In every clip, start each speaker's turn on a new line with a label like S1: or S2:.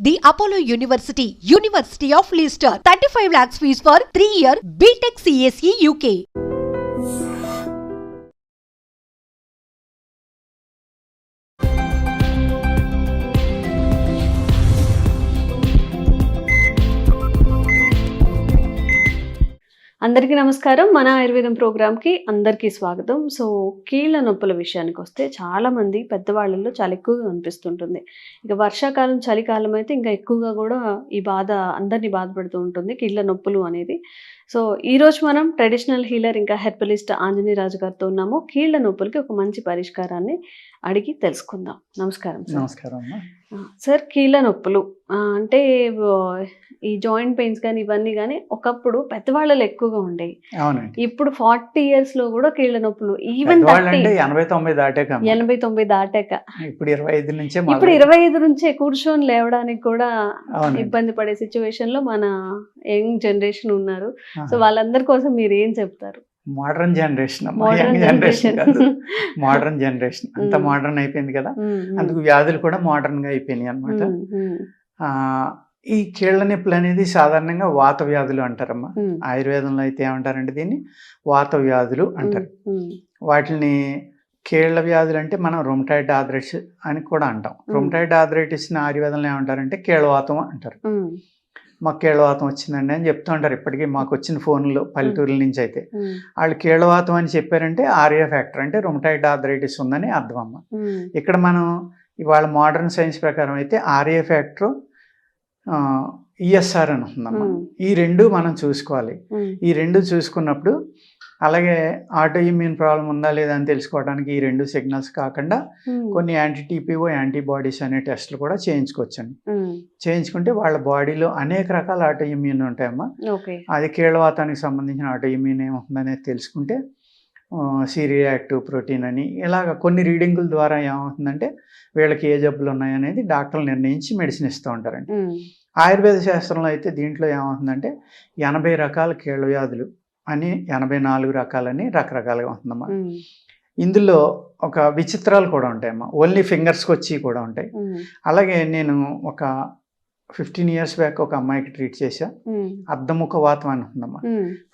S1: The Apollo University, University of Leicester. 35 lakhs fees for 3-year BTech CSE UK.
S2: అందరికీ నమస్కారం. మన ఆయుర్వేదం ప్రోగ్రామ్కి అందరికీ స్వాగతం. సో కీళ్ళ నొప్పుల విషయానికి వస్తే చాలామంది పెద్దవాళ్ళల్లో చాలా ఎక్కువగా అనిపిస్తుంటుంది. ఇక వర్షాకాలం చలికాలం అయితే ఇంకా ఎక్కువగా కూడా ఈ బాధ అందరినీ బాధపడుతూ ఉంటుంది, కీళ్ళ నొప్పులు అనేది. సో ఈరోజు మనం ట్రెడిషనల్ హీలర్ ఇంకా హెర్బలిస్ట్ ఆంజనేయ రాజు గారితో ఉన్నాము. కీళ్ళ నొప్పులకి ఒక మంచి పరిష్కారాన్ని అడిగి తెలుసుకుందాం. నమస్కారం సార్.
S3: నమస్కారం
S2: సార్, కీళ్ళ నొప్పులు అంటే ఈ జాయింట్ పెయిన్స్ కానీ ఇవన్నీ కానీ ఒకప్పుడు పెద్దవాళ్ళలో ఎక్కువగా ఉండేవి.
S3: అవునండి.
S2: ఇప్పుడు 40 years లో కూడా కీళ్ళ నొప్పులు, ఈవెన్
S3: 80-90 దాటాక
S2: 80-90 దాటాక
S3: ఇప్పుడు 25 నుంచే
S2: ఇప్పుడు 25 నుంచే కూర్చొని లేవడానికి కూడా ఇబ్బంది పడే సిచ్యువేషన్ లో మన యంగ్ జనరేషన్ ఉన్నారు. సో వాళ్ళందరి కోసం మీరు ఏం చెప్తారు?
S3: మోడర్న్ జనరేషన్ మోడర్న్ జనరేషన్ అంత మోడర్న్ అయిపోయింది కదా, అందుకు వ్యాధులు కూడా మోడర్న్ గా అయిపోయినాయి అనమాట. ఈ కీళ్ళ నొప్పులు అనేది సాధారణంగా వాత వ్యాధులు అంటారమ్మా. ఆయుర్వేదంలో అయితే ఏమంటారంటే దీన్ని వాత వ్యాధులు అంటారు. వాటిని కీళ్ళ వ్యాధులు అంటే మనం రొమటాయిడ్ ఆర్థరైటిస్ అని కూడా అంటాం. రొమటాయిడ్ ఆర్థరైటిస్ ని ఆయుర్వేదంలో ఏమంటారంటే కీళ్ళవాతం అంటారు. మాకు కీళ్ళవాతం వచ్చిందండి అని చెప్తూ ఉంటారు. ఇప్పటికీ మాకు వచ్చిన ఫోన్లో పల్లెటూరుల నుంచి అయితే వాళ్ళు కీళ్ళవాతం అని చెప్పారంటే ఆర్యా ఫ్యాక్టర్ అంటే రొమటాయిడ్ ఆర్థరైటిస్ ఉందని అర్థం అమ్మ. ఇక్కడ మనం ఇవాళ మోడర్న్ సైన్స్ ప్రకారం అయితే ఆర్యా ఫ్యాక్టర్ ఈఎస్ఆర్ అని ఉందమ్మా. ఈ రెండు మనం చూసుకోవాలి. ఈ రెండు చూసుకున్నప్పుడు అలాగే ఆటో ఇమ్యూన్ ప్రాబ్లం ఉందా లేదా అని తెలుసుకోవడానికి ఈ రెండు సిగ్నల్స్ కాకుండా కొన్ని యాంటీటీపీఓ యాంటీబాడీస్ అనే టెస్టులు కూడా చేయించుకోవచ్చండి. చేయించుకుంటే వాళ్ళ బాడీలో అనేక రకాల ఆటో ఇమ్యూన్ ఉంటాయమ్మా. అది కీళ్ళవాతానికి సంబంధించిన ఆటో ఇమ్యూన్ ఏమవుతుందనేది తెలుసుకుంటే సిరియాక్టివ్ ప్రోటీన్ అని ఇలాగ కొన్ని రీడింగుల ద్వారా ఏమవుతుందంటే వీళ్ళకి ఏ జబ్బులు ఉన్నాయనేది డాక్టర్లు నిర్ణయించి మెడిసిన్ ఇస్తూ ఉంటారండి. ఆయుర్వేద శాస్త్రంలో అయితే దీంట్లో ఏమవుతుందంటే 80 రకాల కీళ్ళ వ్యాధులు అని 84 రకాలని రకరకాలుగా ఉంటుందమ్మా. ఇందులో ఒక విచిత్రాలు కూడా ఉంటాయమ్మా. ఓన్లీ ఫింగర్స్కి వచ్చి కూడా ఉంటాయి. అలాగే నేను ఒక 15 years బ్యాక్ ఒక అమ్మాయికి ట్రీట్ చేశా. అర్ధముఖ వాతం అని ఉందమ్మా.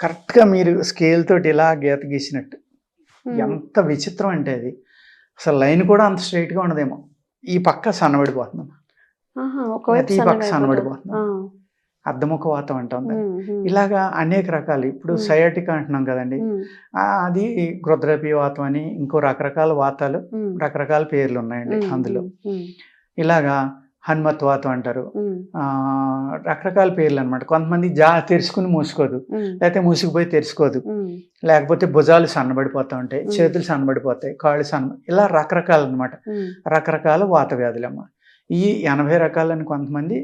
S3: కరెక్ట్గా మీరు స్కేల్ తోటి ఇలా గీత గీసినట్టు, ఎంత విచిత్రం అంటే అది అసలు లైన్ కూడా అంత స్ట్రైట్గా ఉండదేమో. ఈ పక్క సన్నబడిపోతుందమ్మా, ఈ పక్క సన్నబడిపోతుంది. అర్ధముఖ వాతం అంటాం. ఇలాగా అనేక రకాలు. ఇప్పుడు సయాటికా అంటున్నాం కదండి, అది గృద్రపీ వాతం అని ఇంకో రకరకాల వాతాలు, రకరకాల పేర్లు ఉన్నాయండి అందులో. ఇలాగా హనుమత్ వాతం అంటారు, రకరకాల పేర్లు అనమాట. కొంతమంది తెరుచుకుని మూసుకోదు, లేకపోతే మూసుకుపోయి తెరుచుకోదు, లేకపోతే భుజాలు సన్నబడిపోతూ ఉంటాయి, చేతులు సన్నబడిపోతాయి, కాళ్ళు ఇలా రకరకాలు అనమాట. రకరకాల వాత వ్యాధులమ్మ. ఈ 80 రకాలని కొంతమంది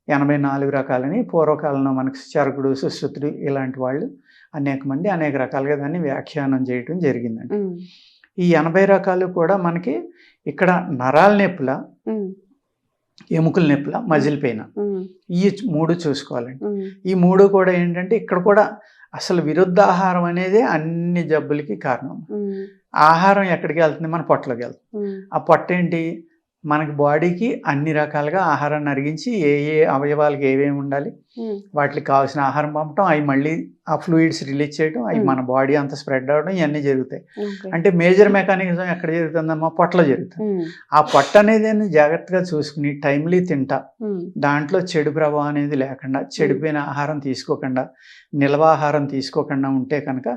S3: 84 రకాలని పూర్వకాలంలో మనకు చరకుడు సుశ్రుతుడు ఇలాంటి వాళ్ళు అనేక మంది అనేక రకాలుగా దాన్ని వ్యాఖ్యానం చేయడం జరిగిందండి. ఈ 80 రకాలు కూడా మనకి ఇక్కడ నరాల నొప్పుల, ఎముకల నొప్పుల, మజిల్ పెయిన్, ఈ 3 చూసుకోవాలండి. ఈ 3 కూడా ఏంటంటే ఇక్కడ కూడా అసలు విరుద్ధ ఆహారం అనేది అన్ని జబ్బులకి కారణం. ఆహారం ఎక్కడికి వెళ్తుంది? మన పొట్టలోకి వెళ్తుంది. ఆ పొట్ట ఏంటి? మనకి బాడీకి అన్ని రకాలుగా ఆహారాన్ని అరిగించి ఏ అవయవాలకి ఏమేమి ఉండాలి వాటికి కావాల్సిన ఆహారం పంపడం, అవి మళ్ళీ ఆ ఫ్లూయిడ్స్ రిలీజ్ చేయడం, అవి మన బాడీ అంతా స్ప్రెడ్ అవ్వడం, ఇవన్నీ జరుగుతాయి. అంటే మేజర్ మెకానిజం ఎక్కడ జరుగుతుందమ్మా? పొట్టలో జరుగుతుంది. ఆ పొట్ట అనేది జాగ్రత్తగా చూసుకుని టైమ్లీ తింటా, దాంట్లో చెడు ప్రభావం అనేది లేకుండా, చెడిపోయిన ఆహారం తీసుకోకుండా, నిల్వ ఆహారం తీసుకోకుండా ఉంటే కనుక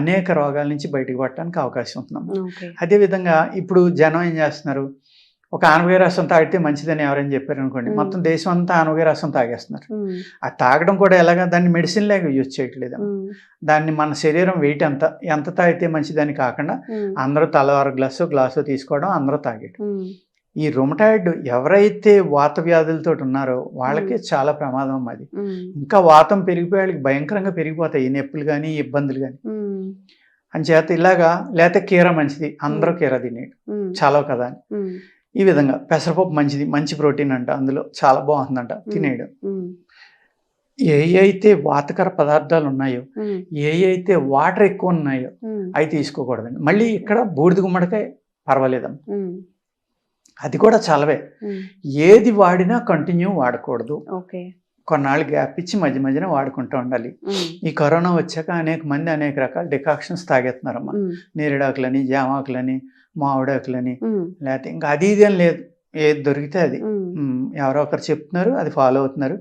S3: అనేక రోగాల నుంచి బయటకు పడటానికి అవకాశం ఉంటుందమ్మా. అదేవిధంగా ఇప్పుడు జనం ఏం చేస్తున్నారు? ఒక ఆనపకాయ రసం తాగితే మంచిదని ఎవరైనా చెప్పారు అనుకోండి, మొత్తం దేశం అంతా ఆనపకాయ రసం తాగేస్తున్నారు. అది తాగడం కూడా ఎలాగా? దాన్ని మెడిసిన్ లాగా యూజ్ చేయట్లేదు. దాన్ని మన శరీరం వెయిట్ ఎంత తాగితే మంచిదని కాకుండా అందరూ తలవారు గ్లాసు తీసుకోవడం, అందరూ తాగేయడం. ఈ రొమటాయిడ్ ఎవరైతే వాత వ్యాధులతో ఉన్నారో వాళ్ళకి చాలా ప్రమాదం అది. ఇంకా వాతం పెరిగిపోయి వాళ్ళకి భయంకరంగా పెరిగిపోతాయి ఈ నొప్పులు కానీ ఇబ్బందులు కానీ. అంచేత ఇలాగా లేకపోతే కీర మంచిది, అందరూ కీర తినేయడం చాలా కదా అని. ఈ విధంగా పెసరపప్పు మంచిది, మంచి ప్రోటీన్ అంట, అందులో చాలా బాగుంటుందంట, తినేయడం. ఏ అయితే వాతకర పదార్థాలు ఉన్నాయో, ఏ అయితే వాటర్ ఎక్కువ ఉన్నాయో అవి తీసుకోకూడదండి. మళ్ళీ ఇక్కడ బూడిద గుమ్మడికాయ పర్వాలేదమ్మా. అది కూడా చలవే. ఏది వాడినా కంటిన్యూ వాడకూడదు,
S2: ఓకే.
S3: కొన్నాళ్ళు గ్యాప్ ఇచ్చి మధ్య మధ్యన వాడుకుంటూ ఉండాలి. ఈ కరోనా వచ్చాక అనేక మంది అనేక రకాల డికాక్షన్స్ తాగేస్తున్నారమ్మా. నేరేడాకులని, జామాకులని, మామిడాకులని, లేకపోతే ఇంకా అది ఇది అని లేదు, ఏది దొరికితే అది. ఎవరో ఒకరు చెప్తున్నారు, అది ఫాలో అవుతున్నారు.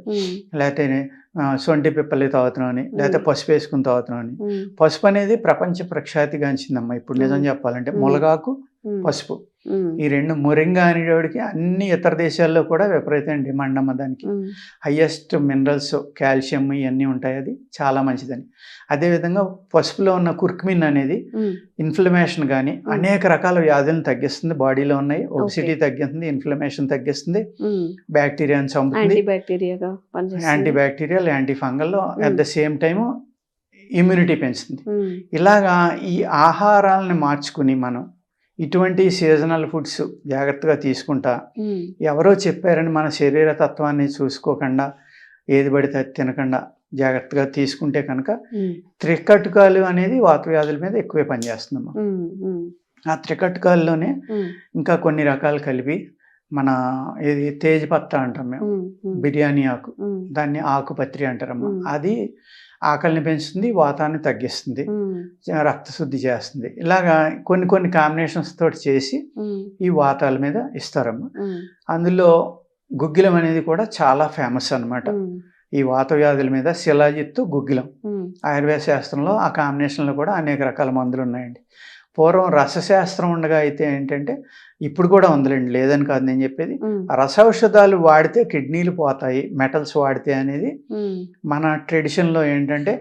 S3: లేకపోతే సొంటి పిప్పల్లి తాగుతున్నాం అని, లేకపోతే పసుపు వేసుకుని తాగుతున్నాం అని. పసుపు అనేది ప్రపంచ ప్రఖ్యాతిగాంచిందమ్మా ఇప్పుడు నిజం చెప్పాలంటే. ములగాకు, పసుపు, ఈ రెండు. మొరింగా అనేవాడికి అన్ని ఇతర దేశాల్లో కూడా విపరీతమైన డిమాండ్ అమ్మ దానికి. హయ్యెస్ట్ మినరల్స్, కాల్షియం ఇవన్నీ ఉంటాయి, అది చాలా మంచిదని. అదేవిధంగా పసుపులో ఉన్న కుర్కుమిన్ అనేది ఇన్ఫ్లమేషన్ కానీ అనేక రకాల వ్యాధులను తగ్గిస్తుంది. బాడీలో ఉన్నాయి ఒబిసిటీ తగ్గిస్తుంది, ఇన్ఫ్లమేషన్ తగ్గిస్తుంది, బ్యాక్టీరియాని చంపుతుంది, anti bacterial, anti fungal, at the same time immunity పెంచుతుంది. ఇలాగా ఈ ఆహారాలను మార్చుకుని మనం ఇటువంటి సీజనల్ ఫుడ్స్ జాగ్రత్తగా తీసుకుంటా, ఎవరో చెప్పారని మన శరీర తత్వాన్ని చూసుకోకుండా ఏది పడితే అది తినకుండా జాగ్రత్తగా తీసుకుంటే కనుక త్రికటుకాలు అనేది వాత వ్యాధుల మీద ఎక్కువే పనిచేస్తుందమ్మా. ఆ త్రికటుకాల్లోనే ఇంకా కొన్ని రకాలు కలిపి మన ఇది తేజ్పత్తా అంటాం మేము, బిర్యానీ ఆకు, దాన్ని ఆకుపత్రి అంటారమ్మా. అది ఆకలిని పెంచుతుంది, వాతాన్ని తగ్గిస్తుంది, రక్తశుద్ధి చేస్తుంది. ఇలాగా కొన్ని కొన్ని కాంబినేషన్స్ తోటి చేసి ఈ వాతాల మీద ఇస్తారమ్మా. అందులో గుగ్గిలం అనేది కూడా చాలా ఫేమస్ అన్నమాట. ఈ వాత వ్యాధుల మీద శిలాజిత్తు, గుగ్గిలం, ఆయుర్వేద శాస్త్రంలో ఆ కాంబినేషన్లో కూడా అనేక రకాల మందులు ఉన్నాయండి. పూర్వం రసశాస్త్రం ఉండగా అయితే ఏంటంటే, ఇప్పుడు కూడా ఉందిలేండి, లేదని కాదు నేను చెప్పేది, రసౌషధాలు వాడితే కిడ్నీలు పోతాయి, మెటల్స్ వాడితే అనేది మన ట్రెడిషన్లో ఏంటంటే,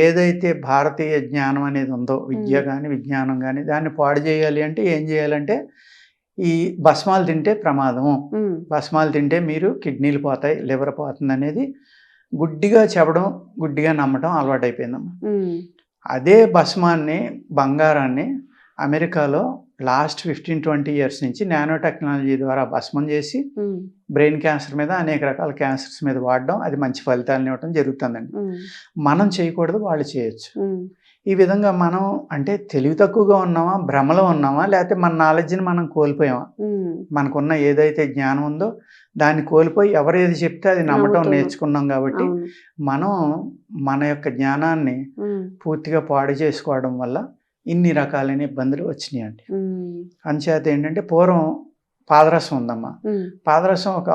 S3: ఏదైతే భారతీయ జ్ఞానం అనేది ఉందో, విద్య కానీ విజ్ఞానం కానీ, దాన్ని పాడు చేయాలి అంటే ఏం చేయాలంటే, ఈ భస్మాలు తింటే ప్రమాదము, భస్మాలు తింటే మీరు కిడ్నీలు పోతాయి, లివర్ పోతుంది అనేది గుడ్డిగా చెప్పడం, గుడ్డిగా నమ్మటం అలవాటైపోయిందమ్మా. అదే భస్మాన్ని, బంగారాన్ని అమెరికాలో లాస్ట్ 15-20 years నుంచి నానో టెక్నాలజీ ద్వారా భస్మం చేసి బ్రెయిన్ క్యాన్సర్ మీద, అనేక రకాల క్యాన్సర్స్ మీద వాడడం, అది మంచి ఫలితాలను ఇవ్వడం జరుగుతుందండి. మనం చేయకూడదు, వాళ్ళు చేయొచ్చు. ఈ విధంగా మనం అంటే తెలివి తక్కువగా ఉన్నామా, భ్రమలో ఉన్నామా, లేకపోతే మన నాలెడ్జ్ని మనం కోల్పోయామా, మనకున్న ఏదైతే జ్ఞానం ఉందో దాన్ని కోల్పోయి ఎవరు ఏది చెప్తే అది నమ్మటం నేర్చుకున్నాం. కాబట్టి మనం మన యొక్క జ్ఞానాన్ని పూర్తిగా పాడు చేసుకోవడం వల్ల ఇన్ని రకాలైన ఇబ్బందులు వచ్చినాయండి. అంచేత ఏంటంటే, పూర్వం పాదరసం ఉందమ్మా. పాదరసం ఒక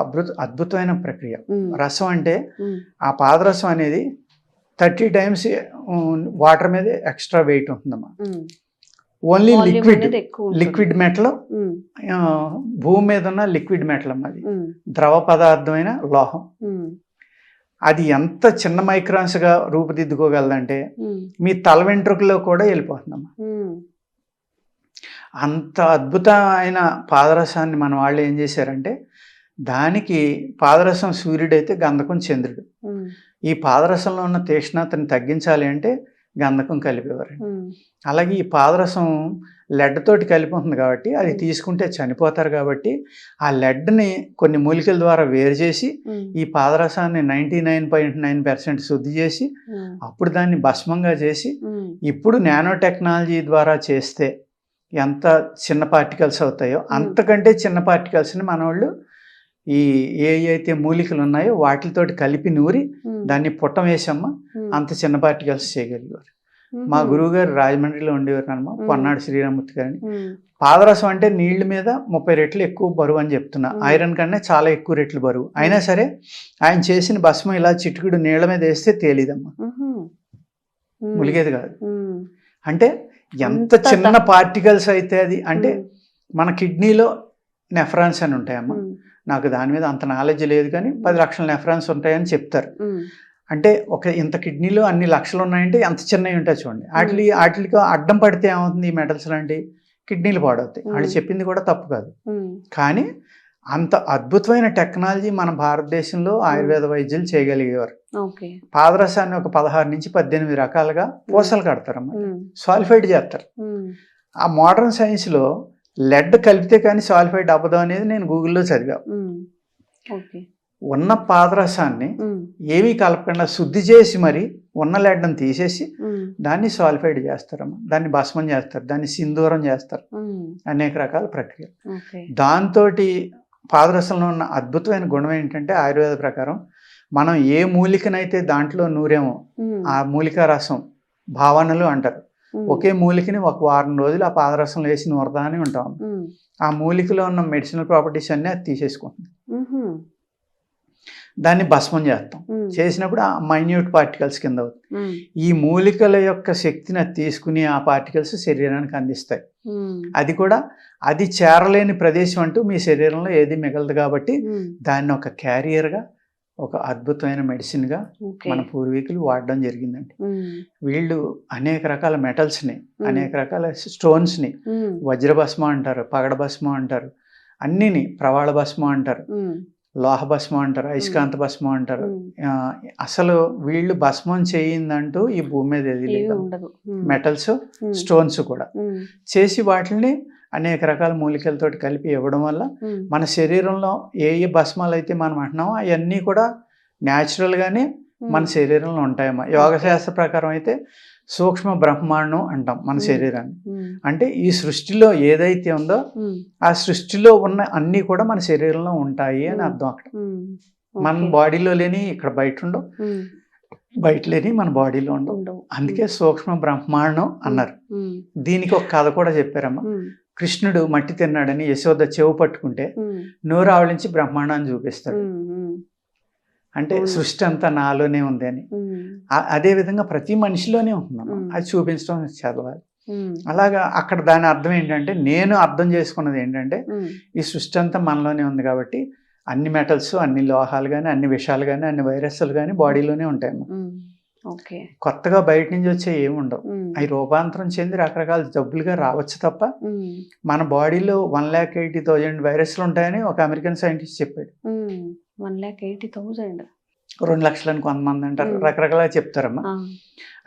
S3: అద్భుతమైన ప్రక్రియ. రసం అంటే ఆ పాదరసం అనేది 30 times వాటర్ మీద ఎక్స్ట్రా వెయిట్ ఉంటుందమ్మా. ఓన్లీ లిక్విడ్ మెటల్, భూమి మీద ఉన్న లిక్విడ్ మెటల్ అమ్మా. అది ద్రవ పదార్థమైన లోహం. అది ఎంత చిన్న మైక్రాన్స్గా రూపుదిద్దుకోగలదంటే మీ తల వెంట్రుకలో కూడా వెళ్ళిపోతుందమ్మా. అంత అద్భుతమైన పాదరసాన్ని మన వాళ్ళు ఏం చేశారంటే, దానికి పాదరసం సూర్యుడైతే గంధకం చంద్రుడు. ఈ పాదరసంలో ఉన్న తీక్ష్ణతని తగ్గించాలి అంటే గంధకం కలిపేవారు. అలాగే ఈ పాదరసం లెడ్ తోటి కలిపి ఉంటుంది కాబట్టి అది తీసుకుంటే చనిపోతారు. కాబట్టి ఆ లెడ్ని కొన్ని మూలికల ద్వారా వేరు చేసి ఈ పాదరసాన్ని 99.9% శుద్ధి చేసి అప్పుడు దాన్ని భస్మంగా చేసి ఇప్పుడు నానో టెక్నాలజీ ద్వారా చేస్తే ఎంత చిన్న పార్టికల్స్ అవుతాయో అంతకంటే చిన్న పార్టికల్స్ని మన వాళ్ళు ఈ అయితే మూలికలు ఉన్నాయో వాటితోటి కలిపి నూరి దాన్ని పుట్టం వేసమ్మ అంత చిన్న పార్టికల్స్ చేయగలిగారు. మా గురువు గారు రాజమండ్రిలో ఉండేవారు అన్నమా, పొన్నాడు శ్రీరామూర్తి గారిని. పాదరసం అంటే నీళ్ళ మీద 30 రెట్లు ఎక్కువ బరువు అని చెప్తున్నా, ఐరన్ కన్నా చాలా ఎక్కువ రెట్లు బరువు. అయినా సరే ఆయన చేసిన భస్మం ఇలా చిటుకుడు నీళ్ళ మీద వేస్తే తేలిదమ్మా, ములిగేది కాదు. అంటే ఎంత చిన్న పార్టికల్స్ అయితే అది. అంటే మన కిడ్నీలో నెఫ్రాన్స్ అని ఉంటాయమ్మా. నాకు దాని మీద అంత నాలెడ్జ్ లేదు కానీ 10 లక్షల నెఫ్రాన్స్ ఉంటాయని చెప్తారు. అంటే ఒక ఇంత కిడ్నీలో అన్ని లక్షలు ఉన్నాయంటే ఎంత చిన్నవి ఉంటాయి చూడండి. వాటికి అడ్డం పడితే ఏమవుతుంది, ఈ మెటల్స్ లాంటి కిడ్నీలు పాడవుతాయి. వాళ్ళు చెప్పింది కూడా తప్పు కాదు, కానీ అంత అద్భుతమైన టెక్నాలజీ మన భారతదేశంలో ఆయుర్వేద వైద్యులు చేయగలిగేవారు. పాదరసాన్ని ఒక 16 నుంచి 18 రకాలుగా పూసలు కడతారమ్మా, సాలిఫైడ్ చేస్తారు. ఆ మోడర్న్ సైన్స్లో లెడ్ కలిపితే కానీ సాలిఫైడ్ అవ్వదు అనేది నేను గూగుల్లో చదివా. ఉన్న పాదరసాన్ని ఏమీ కలపకుండా శుద్ధి చేసి మరి ఉన్న లెడ్ని తీసేసి దాన్ని సాలిఫైడ్ చేస్తారమ్మా, దాన్ని భస్మం చేస్తారు, దాన్ని సింధూరం చేస్తారు, అనేక రకాల ప్రక్రియలు. దాంతో పాదరసంలో ఉన్న అద్భుతమైన గుణం ఏంటంటే ఆయుర్వేద ప్రకారం మనం ఏ మూలికనైతే దాంట్లో నూరేమో ఆ మూలికా రసం భావనలు అంటారు. ఒకే మూలికని ఒక వారం రోజులు ఆ పాదరసంలో వేసి నూరదాని ఉంటాం. ఆ మూలికలో ఉన్న మెడిసినల్ ప్రాపర్టీస్ అన్నీ అది తీసేసుకుంటుంది. దాన్ని భస్మం చేస్తాం. చేసినప్పుడు ఆ మైన్యూట్ పార్టికల్స్ కింద అవుతుంది. ఈ మూలికల యొక్క శక్తిని అది తీసుకుని ఆ పార్టికల్స్ శరీరానికి అందిస్తాయి. అది కూడా అది చేరలేని ప్రదేశం అంటూ మీ శరీరంలో ఏది మిగలదు కాబట్టి దాన్ని ఒక క్యారియర్గా, ఒక అద్భుతమైన మెడిసిన్గా మన పూర్వీకులు వాడడం జరిగిందండి. వీళ్ళు అనేక రకాల మెటల్స్ని, అనేక రకాల స్టోన్స్ని వజ్రభస్మ అంటారు, పగడ భస్మ అంటారు, అన్నిని ప్రవాళ భస్మ అంటారు, లోహ భస్మం అంటారు, అయస్కాంత భస్మం అంటారు. అసలు వీళ్ళు భస్మం చేయిందంటూ ఈ భూమి మీద ఏది లేదు. మెటల్స్, స్టోన్స్ కూడా చేసి వాటిని అనేక రకాల మూలికలతోటి కలిపి ఇవ్వడం వల్ల మన శరీరంలో ఏ ఏ భస్మాలు అయితే మనం అంటున్నామో అవన్నీ కూడా న్యాచురల్గానే మన శరీరంలో ఉంటాయమ్మా. యోగశాస్త్ర ప్రకారం అయితే సూక్ష్మ బ్రహ్మాండం అంటాం మన శరీరాన్ని. అంటే ఈ సృష్టిలో ఏదైతే ఉందో ఆ సృష్టిలో ఉన్న అన్నీ కూడా మన శరీరంలో ఉంటాయి అని అర్థం. అక్కడ మన బాడీలో లేని ఇక్కడ బయట ఉండవు, బయట లేని మన బాడీలో ఉండవు. అందుకే సూక్ష్మ బ్రహ్మాండం అన్నారు. దీనికి ఒక కథ కూడా చెప్పారమ్మా. కృష్ణుడు మట్టి తిన్నాడని యశోద చెవు పట్టుకుంటే నోరు ఆవలించి బ్రహ్మాండాన్ని చూపిస్తాడు. అంటే సృష్టి అంతా నాలోనే ఉంది అని. అదే విధంగా ప్రతి మనిషిలోనే ఉంటున్నాం. అది చూపించడం చదవాలి. అలాగా అక్కడ దాని అర్థం ఏంటంటే, నేను అర్థం చేసుకున్నది ఏంటంటే, ఈ సృష్టి అంతా మనలోనే ఉంది కాబట్టి అన్ని మెటల్స్, అన్ని లోహాలు కానీ, అన్ని విషాలు కానీ, అన్ని వైరస్లు కానీ బాడీలోనే ఉంటాయమ్మా. కొత్తగా బయట నుంచి వచ్చే ఏమి ఉండవు. అవి రూపాంతరం చెంది రకరకాల జబ్బులుగా రావచ్చు తప్ప మన బాడీలో 1,80,000 వైరస్లు ఉంటాయని ఒక అమెరికన్ సైంటిస్ట్ చెప్పాడు.
S2: 1,80,000
S3: 2 లక్షలని కొంతమంది అంటారు, రకరకాలుగా చెప్తారమ్మా.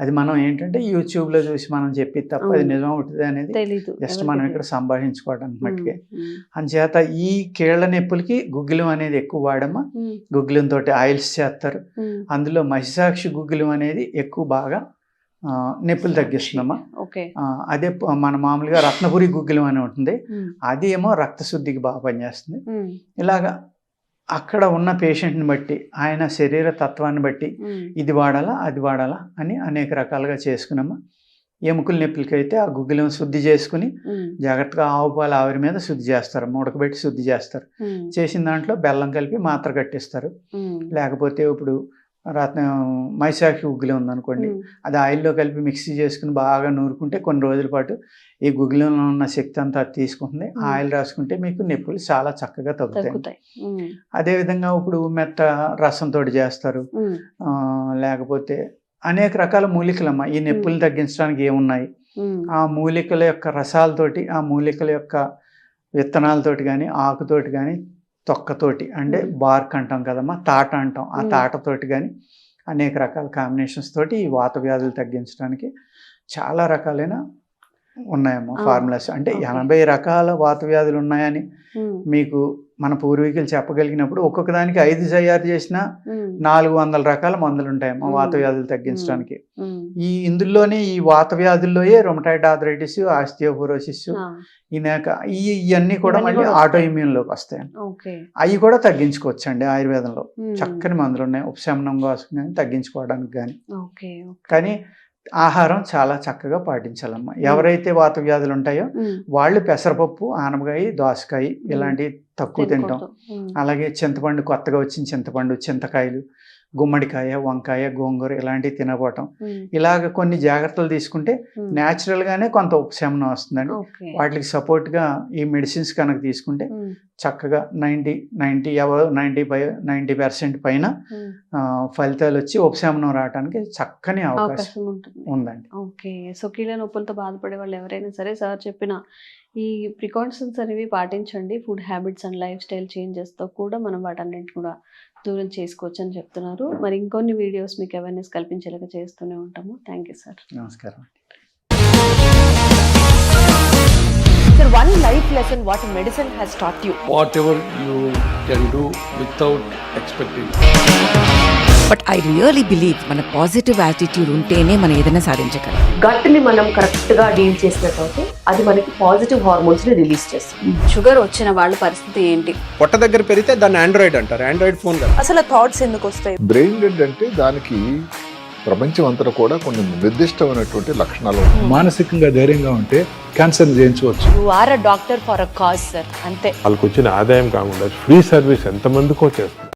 S3: అది మనం ఏంటంటే యూట్యూబ్లో చూసి మనం చెప్పి తప్ప అది నిజం అవుతుంది అనేది జస్ట్ మనం ఇక్కడ సంభాషించుకోవడానికి మట్టుకే. అందుచేత ఈ కీళ్ల నొప్పులకి గుగ్గిలం అనేది ఎక్కువ వాడమ్మా. గుగ్గిలంతో ఆయిల్స్ చేస్తారు. అందులో మహిషాక్షి గుగ్గిలం అనేది ఎక్కువ బాగా నొప్పులు తగ్గిస్తుందమ్మా. అదే మన మామూలుగా రత్నపురి గుగ్గిలం అని ఉంటుంది, అది ఏమో రక్తశుద్ధికి బాగా పనిచేస్తుంది. ఇలాగా అక్కడ ఉన్న పేషెంట్ని బట్టి, ఆయన శరీర తత్వాన్ని బట్టి ఇది వాడాలా అది వాడాలా అని అనేక రకాలుగా చేసుకున్నామా. ఎముకల నొప్పులకి అయితే ఆ గుగ్గిలం శుద్ధి చేసుకుని జాగ్రత్తగా ఆవు పాలు ఆవిరి మీద శుద్ధి చేస్తారు, ఉడకబెట్టి శుద్ధి చేస్తారు. చేసిన దాంట్లో బెల్లం కలిపి మాత్ర కట్టిస్తారు. లేకపోతే ఇప్పుడు మైసాక్షి గుగ్గిలం ఉందనుకోండి, అది ఆయిల్లో కలిపి మిక్సీ చేసుకుని బాగా నూరుకుంటే కొన్ని రోజుల పాటు ఈ గుగ్గిలంలో ఉన్న శక్తి అంతా తీసుకుంటుంది. ఆయిల్ రాసుకుంటే మీకు నొప్పులు చాలా చక్కగా తగ్గుతాయి. అదేవిధంగా ఇప్పుడు మెత్త రసంతో చేస్తారు. లేకపోతే అనేక రకాల మూలికలమ్మా ఈ నొప్పులు తగ్గించడానికి ఏమున్నాయి, ఆ మూలికల యొక్క రసాలతోటి, ఆ మూలికల యొక్క విత్తనాలతోటి కానీ, ఆకుతోటి కానీ, తొక్కతోటి అంటే బార్క్ అంటాం కదమ్మా, తాట అంటాం, ఆ తాటతోటి కానీ అనేక రకాల కాంబినేషన్స్ తోటి ఈ వాత వ్యాధులు తగ్గించడానికి చాలా రకాలైన ఉన్నాయమ్మా ఫార్ములాస్. అంటే 80 రకాల వాత వ్యాధులు ఉన్నాయని మీకు మన పూర్వీకులు చెప్పగలిగినప్పుడు ఒక్కొక్క దానికి 5 తయారు చేసినా 400 రకాల మందులు ఉంటాయమ్మా వాత వ్యాధులు తగ్గించడానికి. ఇందులోనే ఈ వాత వ్యాధుల్లోయే రొమటాయిడ్ ఆర్థరైటిస్, ఆస్టియోపోరోసిస్, ఇవన్నీ కూడా మళ్ళీ ఆటో ఇమ్యూన్లోకి వస్తాయి. అవి కూడా తగ్గించుకోవచ్చండి ఆయుర్వేదంలో. చక్కని మందులు ఉన్నాయి ఉపశమనం కోసం కానీ, తగ్గించుకోవడానికి కానీ. కానీ ఆహారం చాలా చక్కగా పాటించాలమ్మా. ఎవరైతే వాత వ్యాధులు ఉంటాయో వాళ్ళు పెసరపప్పు, ఆనపకాయ, దోసకాయ ఇలాంటివి తక్కువ తింటాం. అలాగే చింతపండు, కొత్తగా వచ్చిన చింతపండు, చింతకాయలు, గుమ్మడికాయ, వంకాయ, గోంగూర ఇలాంటివి తినబోవటం, ఇలాగ కొన్ని జాగ్రత్తలు తీసుకుంటే న్యాచురల్ గానే కొంత ఉపశమనం వస్తుందండి. వాటికి సపోర్ట్ గా ఈ మెడిసిన్స్ కనుక తీసుకుంటే చక్కగా 90% పైన ఫలితాలు వచ్చి ఉపశమనం రావడానికి చక్కని అవకాశం ఉందండి.
S2: ఓకే, సో కీళ్ళ నొప్పులతో బాధపడే వాళ్ళు ఎవరైనా సరే సార్ చెప్పిన ఈ ప్రికాషన్స్ అనేవి పాటించండి. Food habits and lifestyle చేంజెస్తో కూడా మనం వాటన్నింటిని కూడా దూరం చేసుకోవచ్చు అని చెప్తున్నారు. మరి ఇంకొన్ని వీడియోస్ మీకు అవేర్నెస్ కల్పించేలాగా చేస్తూనే ఉంటాము. Thank you sir.
S3: నమస్కారం.
S4: Sir, one life lesson what medicine has taught you.
S5: Whatever you can do without expecting. But I really believe మన పాజిటివ్ యాటిట్యూడ్ ఉంటేనే మనం ఏదైనా సాధించగలం.
S4: గట్ ని మనం కరెక్ట్ గా డీల్ చేసినట్లయితే అది మనకి పాజిటివ్ హార్మోన్స్ ని రిలీజ్ చేస్తుంది.
S2: షుగర్ వచ్చిన వాళ్ళ పరిస్థితి ఏంటి?
S6: పొట్ట దగ్గర పెరిగితే దాన్ని ఆండ్రాయిడ్ అంటారు, ఆండ్రాయిడ్ ఫోన్ కదా.
S4: అసలు థాట్స్ ఎందుకు వస్తాయి?
S7: బ్రెయిన్ డెడ్ అంటే దానికి ప్రపంచం అంతా కూడా కొన్ని నిర్దిష్టమైనటువంటి లక్షణాలు ఉంటాయి.
S8: మానసికంగా ధైర్యంగా ఉంటే క్యాన్సర్ జయించవచ్చు.
S4: You are a doctor for a cause sir, అంతే.
S9: వాళ్ళకి వచ్చిన ఆదాయం కాకుండా ఫ్రీ సర్వీస్ ఎంతమందికో చేస్తారు.